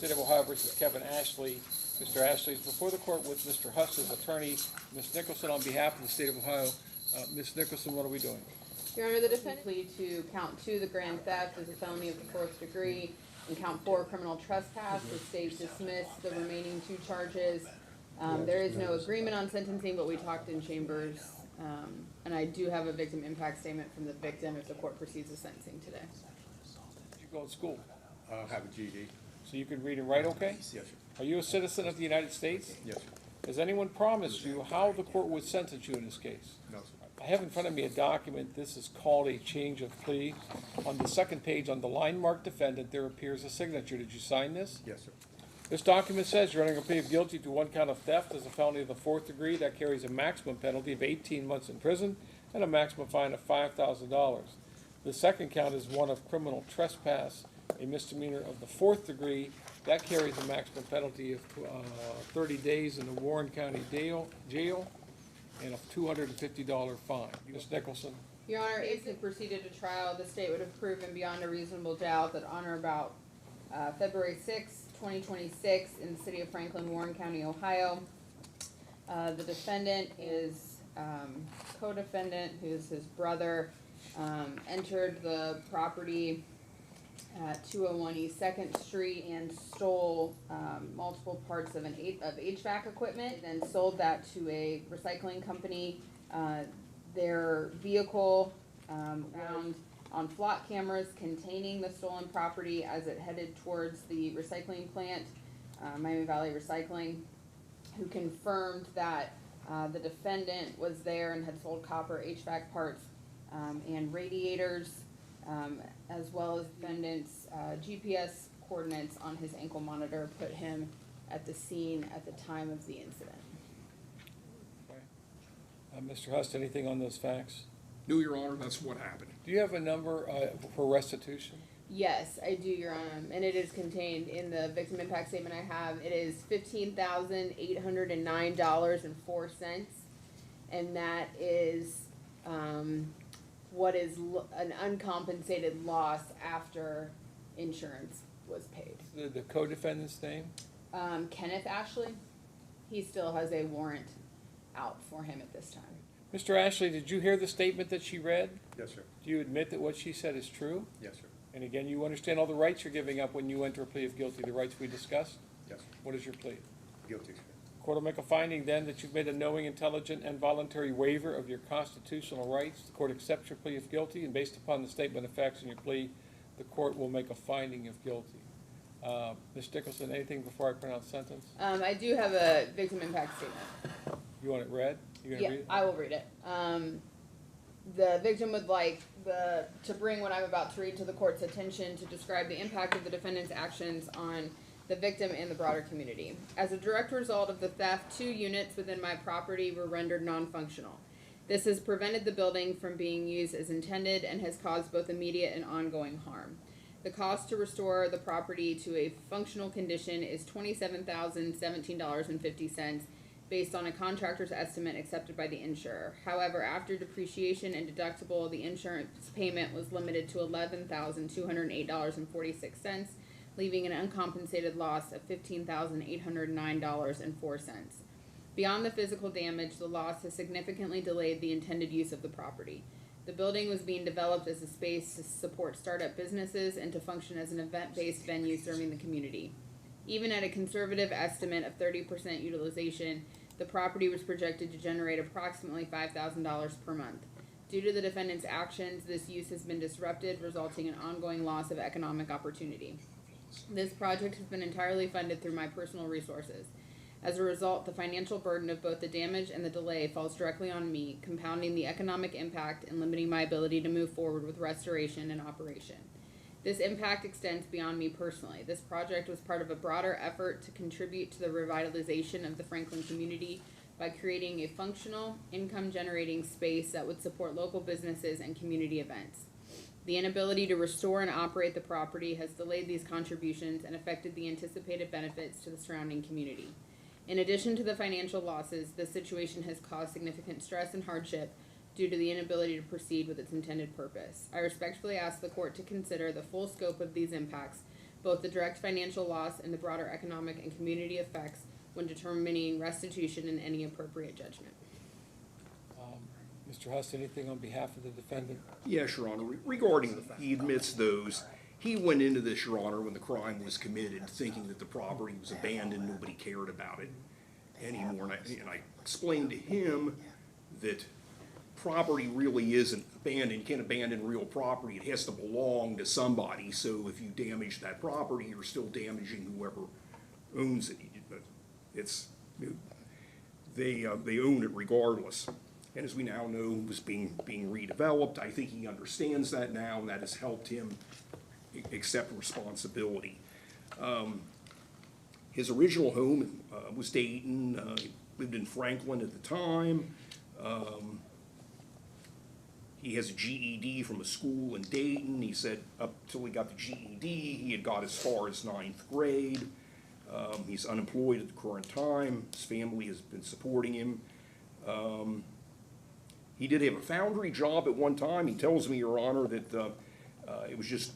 State of Ohio versus Kevin Ashley. Mr. Ashley is before the court with Mr. Huss's attorney, Ms. Nicholson, on behalf of the State of Ohio. Ms. Nicholson, what are we doing? Your Honor, the defendant pleaded to count 2, the grand theft, as a felony of the 4th degree, and count 4, criminal trespass. The state dismissed the remaining 2 charges. There is no agreement on sentencing, but we talked in chambers, and I do have a victim impact statement from the victim if the court proceeds with sentencing today. Did you go to school? Have a GED. So you can read and write okay? Yes, sir. Are you a citizen of the United States? Yes, sir. Has anyone promised you how the court would sentence you in this case? No, sir. I have in front of me a document. This is called a change of plea. On the second page, on the line marked defendant, there appears a signature. Did you sign this? Yes, sir. This document says you're under a plea of guilty to 1 count of theft as a felony of the 4th degree. That carries a maximum penalty of 18 months in prison and a maximum fine of $5,000. The second count is one of criminal trespass, a misdemeanor of the 4th degree. That carries a maximum penalty of 30 days in the Warren County jail and a $250 fine. Ms. Nicholson. Your Honor, if it proceeded to trial, the state would have proven beyond a reasonable doubt that on or about February 6, 2026, in the city of Franklin, Warren County, Ohio, the defendant is co-defendant, who's his brother, entered the property at 201 East 2nd Street and stole multiple parts of HVAC equipment, and sold that to a recycling company. Their vehicle found on flock cameras containing the stolen property as it headed towards the recycling plant, Miami Valley Recycling, who confirmed that the defendant was there and had sold copper HVAC parts and radiators, as well as defendant's GPS coordinates on his ankle monitor put him at the scene at the time of the incident. Okay. Mr. Hust, anything on those facts? No, Your Honor, that's what happened. Do you have a number for restitution? Yes, I do, Your Honor, and it is contained in the victim impact statement I have. It is $15,809.04, and that is what is an uncompensated loss after insurance was paid. The co-defendant's name? Kenneth Ashley, he still has a warrant out for him at this time. Mr. Ashley, did you hear the statement that she read? Yes, sir. Do you admit that what she said is true? Yes, sir. And again, you understand all the rights you're giving up when you enter a plea of guilty, the rights we discussed? Yes, sir. What is your plea? Guilty, sir. Court will make a finding then that you've made a knowing, intelligent, and voluntary waiver of your constitutional rights. The court accepts your plea of guilty, and based upon the statement of facts in your plea, the court will make a finding of guilty. Ms. Nicholson, anything before I pronounce sentence? I do have a victim impact statement. You want it read? You gonna Yeah, read it? I will read it. The victim would like to bring what I'm about to read to the court's attention to describe the impact of the defendant's actions on the victim and the broader community. As a direct result of the theft, 2 units within my property were rendered non-functional. This has prevented the building from being used as intended and has caused both immediate and ongoing harm. The cost to restore the property to a functional condition is $27,017.50 based on a contractor's estimate accepted by the insurer. However, after depreciation and deductible, the insurance payment was limited to $11,208.46, leaving an uncompensated loss of $15,809.04. Beyond the physical damage, the loss has significantly delayed the intended use of the property. The building was being developed as a space to support startup businesses and to function as an event-based venue serving the community. Even at a conservative estimate of 30% utilization, the property was projected to generate approximately $5,000 per month. Due to the defendant's actions, this use has been disrupted, resulting in ongoing loss of economic opportunity. This project has been entirely funded through my personal resources. As a result, the financial burden of both the damage and the delay falls directly on me, compounding the economic impact and limiting my ability to move forward with restoration and operation. This impact extends beyond me personally. This project was part of a broader effort to contribute to the revitalization of the Franklin community by creating a functional, income-generating space that would support local businesses and community events. The inability to restore and operate the property has delayed these contributions and affected the anticipated benefits to the surrounding community. In addition to the financial losses, this situation has caused significant stress and hardship due to the inability to proceed with its intended purpose. I respectfully ask the court to consider the full scope of these impacts both the direct financial loss and the broader economic and community effects when determining restitution and any appropriate judgment. Mr. Huss, anything on behalf of the defendant? Yes, Your Honor. Regarding the fact he admits those, he went into this, Your Honor, when the crime was committed, thinking that the property was abandoned, nobody cared about it anymore. And I explained to him that property really isn't abandoned. You can't abandon real property. It has to belong to somebody. So if you damage that property, you're still damaging whoever owns it. They own it regardless. And as we now know, it was being redeveloped. I think he understands that now, and that has helped him accept responsibility. His original home was Dayton. He lived in Franklin at the time. He has a GED from a school in Dayton. He said up till he got the GED, he had got as far as 9th grade. He's unemployed at the current time. His family has been supporting him. He did have a foundry job at one time. He tells me, Your Honor, that it was just,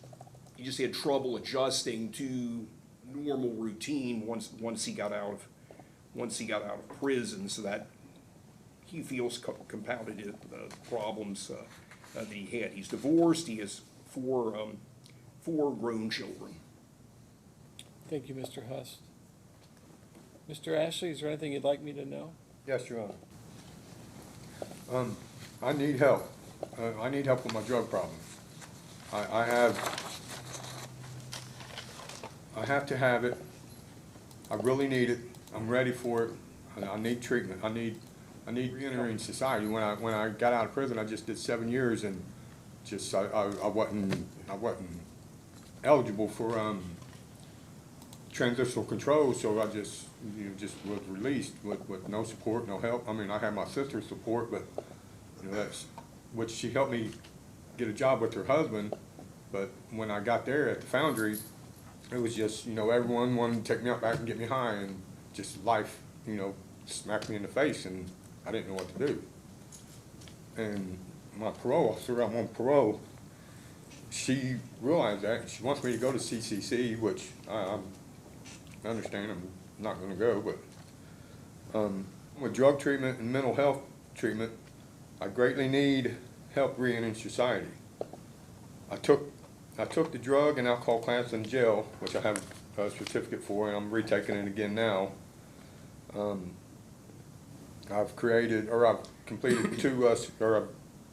he just had trouble adjusting to normal routine once he got out of prison, so that he feels compounded the problems that he had. He's divorced. He has four grown children. Thank you, Mr. Huss. Mr. Ashley, is there anything you'd like me to know? Yes, Your Honor. I need help. I need help with my drug problem. I have to have it. I really need it. I'm ready for it. I need treatment. I need re-entering society. When I got out of prison, I just did 7 years, and just I wasn't eligible for transitional control, so I just was released with no support, no help. I mean, I had my sister's support, but that's which she helped me get a job with her husband. But when I got there at the foundry, it was just everyone wanted to take me out back and get me high, and just life smacked me in the face, and I didn't know what to do. And my parole officer, I'm on parole, she realized that, and she wants me to go to CCC, which I understand I'm not going to go, but with drug treatment and mental health treatment, I greatly need help re-entering society. I took the drug and alcohol class in jail, which I have a certificate for, and I'm retaking it again now. I've completed I've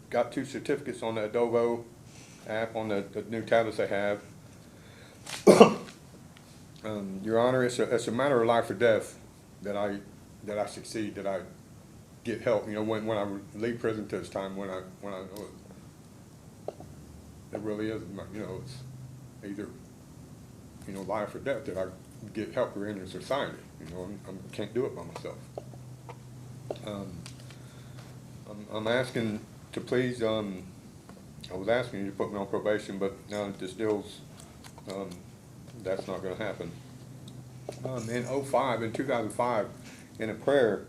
got 2 certificates on the Adobo app, on the new tablets they have. Your Honor, it's a matter of life or death that I succeed, that I get help. When I leave prison to this time, when I know it really is, it's either life or death, that I get help or enter society. I can't do it by myself. I'm asking to please. I was asking you to put me on probation, but now that this deal's, that's not going to happen. In 2005, in a prayer,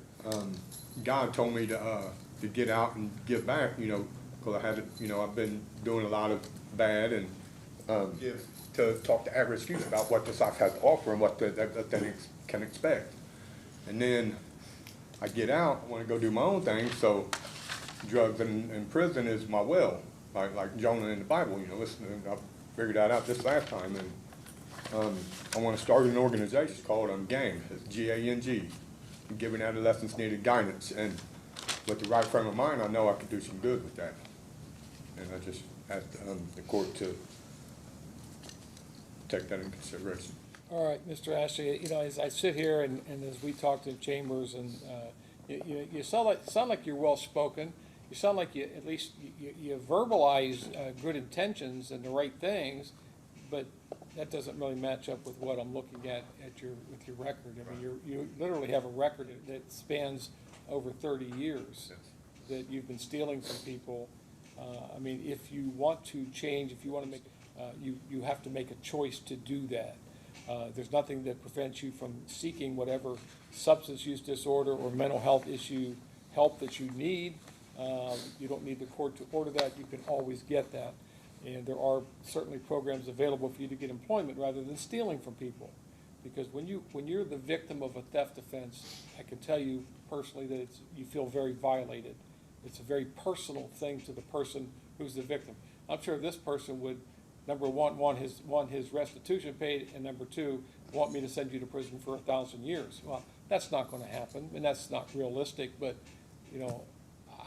God told me to get out and give back, because I had I've been doing a lot of bad, and to talk to average youth about what this life has to offer and what they can expect. And then I get out, I want to go do my own thing, so drugs in prison is my will, like Jonah in the Bible. Listen, I figured that out this last time, and I want to start an organization called GANG. It's G-A-N-G. Giving adolescents needed guidance, and with the right frame of mind, I know I could do some good with that. And I just asked the court to take that into consideration. All right, Mr. Ashley, as I sit here and as we talk to Chambers, and you sound like you're well-spoken. You sound like at least you verbalize good intentions and the right things, but that doesn't really match up with what I'm looking at with your record. I mean, you literally have a record that spans over 30 years, Yes. that you've been stealing from people. I mean, if you want to change, if you want to make, you have to make a choice to do that. There's nothing that prevents you from seeking whatever substance use disorder or mental health issue help that you need. You don't need the court to order that. You can always get that. And there are certainly programs available for you to get employment rather than stealing from people. Because when you're the victim of a theft offense, I can tell you personally that you feel very violated. It's a very personal thing to the person who's the victim. I'm sure this person would, number one, want his restitution paid, and number two, want me to send you to prison for 1,000 years. Well, that's not going to happen, and that's not realistic. But you know,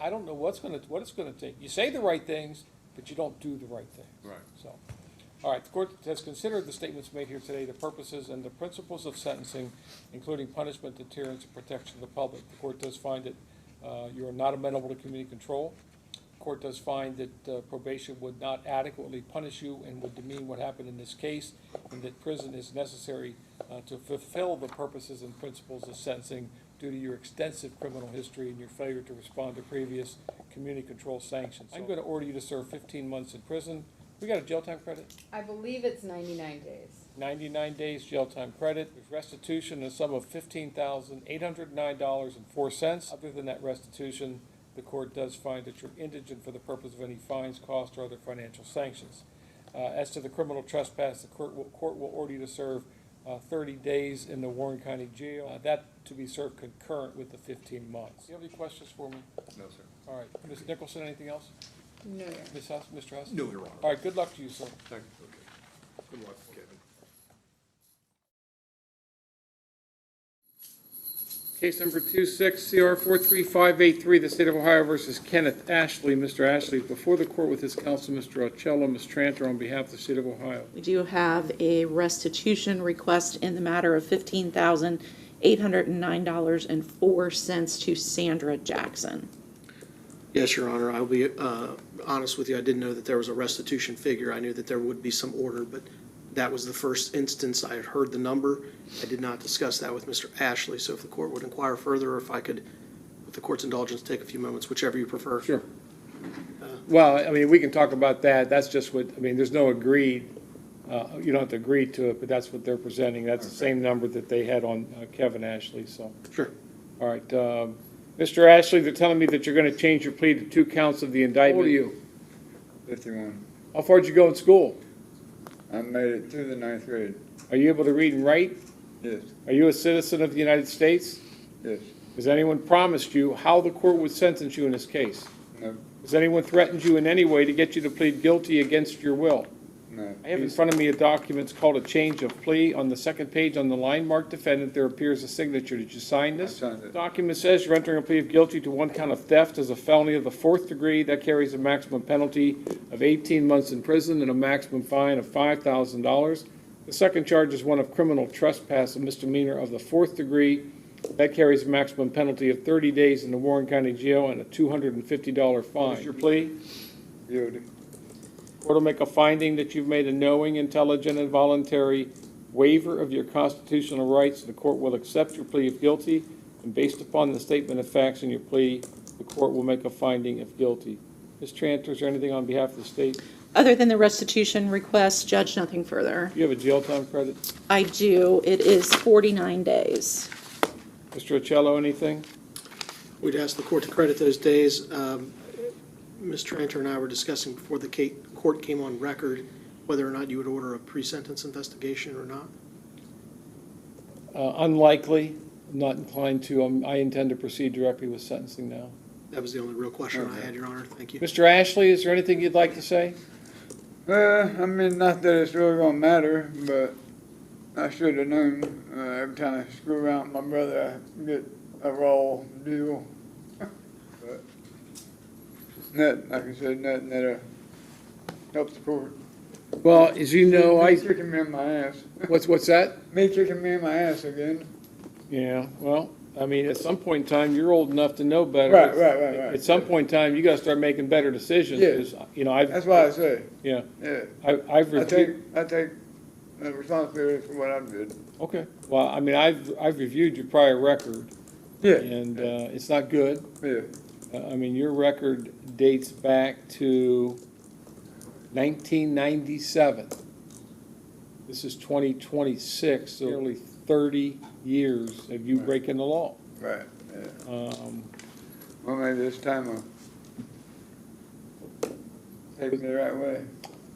I don't know what it's going to take. You say the right things, but you don't do the right things. Right. So, all right, the court has considered the statements made here today, the purposes and the principles of sentencing, including punishment, deterrence, and protection of the public. The court does find that you are not amenable to community control. The court does find that probation would not adequately punish you and would demean what happened in this case, and that prison is necessary to fulfill the purposes and principles of sentencing due to your extensive criminal history and your failure to respond to previous community control sanctions. I'm going to order you to serve 15 months in prison. We got a jail time credit? I believe it's 99 days. 99 days jail time credit. There's restitution in the sum of $15,809.04. Other than that restitution, the court does find that you're indigent for the purpose of any fines, costs, or other financial sanctions. As to the criminal trespass, the court will order you to serve 30 days in the Warren County Jail. That to be served concurrent with the 15 months. Do you have any questions for me? No, sir. All right. Ms. Nicholson, anything else? No, Your Honor. Ms. Huss, Mr. Huss? No, Your Honor. All right, good luck to you, sir. Thank you. Good luck, Kevin. Case number 26-CR-43583, the State of Ohio versus Kenneth Ashley. Mr. Ashley, before the court with his counsel, Mr. Ocello, Ms. Tranter, on behalf of the State of Ohio. We do have a restitution request in the matter of $15,809.04 to Sandra Jackson. Yes, Your Honor. I'll be honest with you. I didn't know that there was a restitution figure. I knew that there would be some order, but that was the first instance I had heard the number. I did not discuss that with Mr. Ashley, so if the court would inquire further, or if I could, with the court's indulgence, take a few moments, whichever you prefer. Sure. Well, I mean, we can talk about that. That's just what, I mean, there's no agreed, you don't have to agree to it, but that's what they're presenting. That's the same number that they had on Kevin Ashley, so. Sure. All right. Mr. Ashley, they're telling me that you're going to change your plea to 2 counts of the indictment. How old are you? 51. How far did you go in school? I made it through the 9th grade. Are you able to read and write? Yes, Are you a citizen of the United States? yes, Has anyone promised you how the court would sentence you in this case? no, Has anyone threatened you in any way to get you to plead guilty against your will? no. I have in front of me a document called a change of plea. On the second page, on the line marked defendant, there appears a signature. Did you sign this? I signed it. The document says you're entering a plea of guilty to 1 count of theft as a felony of the 4th degree. That carries a maximum penalty of 18 months in prison and a maximum fine of $5,000. The second charge is one of criminal trespass, a misdemeanor of the 4th degree. That carries a maximum penalty of 30 days in the Warren County Jail and a $250 fine. What is your plea? Guilty. Court will make a finding that you've made a knowing, intelligent, and voluntary waiver of your constitutional rights. The court will accept your plea of guilty, and based upon the statement of facts in your plea, the court will make a finding of guilty. Ms. Tranter, is there anything on behalf of the state? Other than the restitution request, Judge, nothing further. Do you have a jail time credit? I do. It is 49 days. Mr. Ocello, anything? We'd ask the court to credit those days. Ms. Tranter and I were discussing before the court came on record whether or not you would order a pre-sentence investigation or not. Unlikely. I'm not inclined to. I intend to proceed directly with sentencing now. That was the only real question I had, Your Honor. Thank you. Mr. Ashley, is there anything you'd like to say? I mean, not that it's really gonna matter, but I should have known. Every time I screw around with my brother, I get a raw deal. But nothing, like I said, nothing that helps the court. Well, as you know, Me kicking me in my ass. What's that? Me kicking me in my ass again. Yeah, well, I mean, at some point in time, you're old enough to know better. Right. At some point in time, you gotta start making better decisions. Yeah. 'Cause, you know, I've. That's why I say, Yeah, yeah. I've I reviewed. take the responsibility for what I did. Okay, well, I mean, I've reviewed your prior record, Yeah. and, it's not good. Yeah. I mean, your record dates back to 1997. This is 2026, so nearly 30 years of you breaking the law. Right, yeah. Well, maybe this time I'll take it the right way.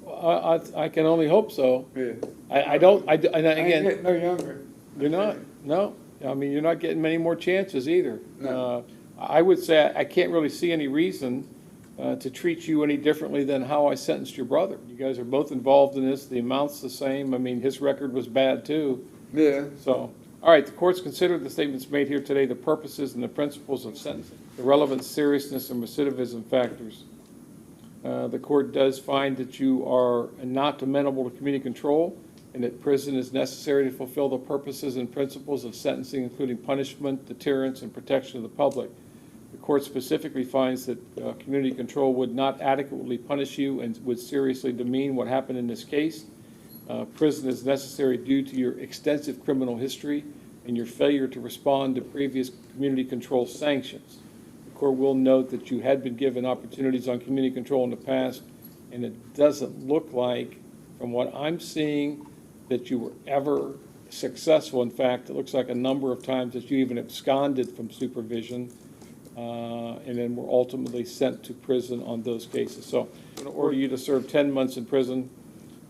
I can only hope so. Yeah. I don't, and I ain't again, getting no younger. you're not, no. I mean, you're not getting many more chances either. No. I would say I can't really see any reason to treat you any differently than how I sentenced your brother. You guys are both involved in this. The amount's the same. I mean, his record was bad too. Yeah. So, all right, the court's considered the statements made here today, the purposes and the principles of sentencing, the relevant seriousness and recidivism factors. The court does find that you are not amenable to community control and that prison is necessary to fulfill the purposes and principles of sentencing, including punishment, deterrence, and protection of the public. The court specifically finds that community control would not adequately punish you and would seriously demean what happened in this case. Prison is necessary due to your extensive criminal history and your failure to respond to previous community control sanctions. The court will note that you had been given opportunities on community control in the past, and it doesn't look like, from what I'm seeing, that you were ever successful. In fact, it looks like a number of times that you even absconded from supervision, and then were ultimately sent to prison on those cases. So I'm going to order you to serve 10 months in prison.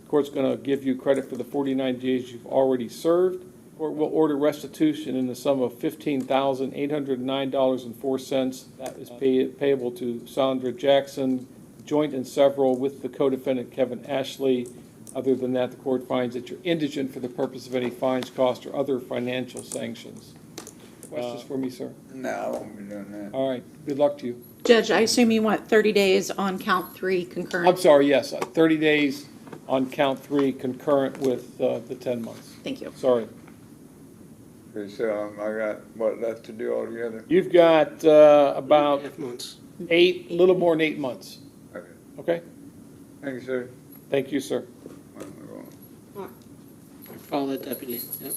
The court's going to give you credit for the 49 days you've already served. The court will order restitution in the sum of $15,809.04. That is payable to Sandra Jackson, joint and several with the co-defendant Kevin Ashley. Other than that, the court finds that you're indigent for the purpose of any fines, costs, or other financial sanctions. Questions for me, sir? No, I won't be doing that. All right, good luck to you. Judge, I assume you want 30 days on count 3 concurrent? I'm sorry, yes, 30 days on count 3 concurrent with the 10 months. Thank you. Sorry. Okay, so I got, what, left to do altogether? You've got about 8.5 months. a little more than 8 months. Okay. Okay? Thank you, sir. Thank you, sir. Well, we're going. Follow that deputy. Yep.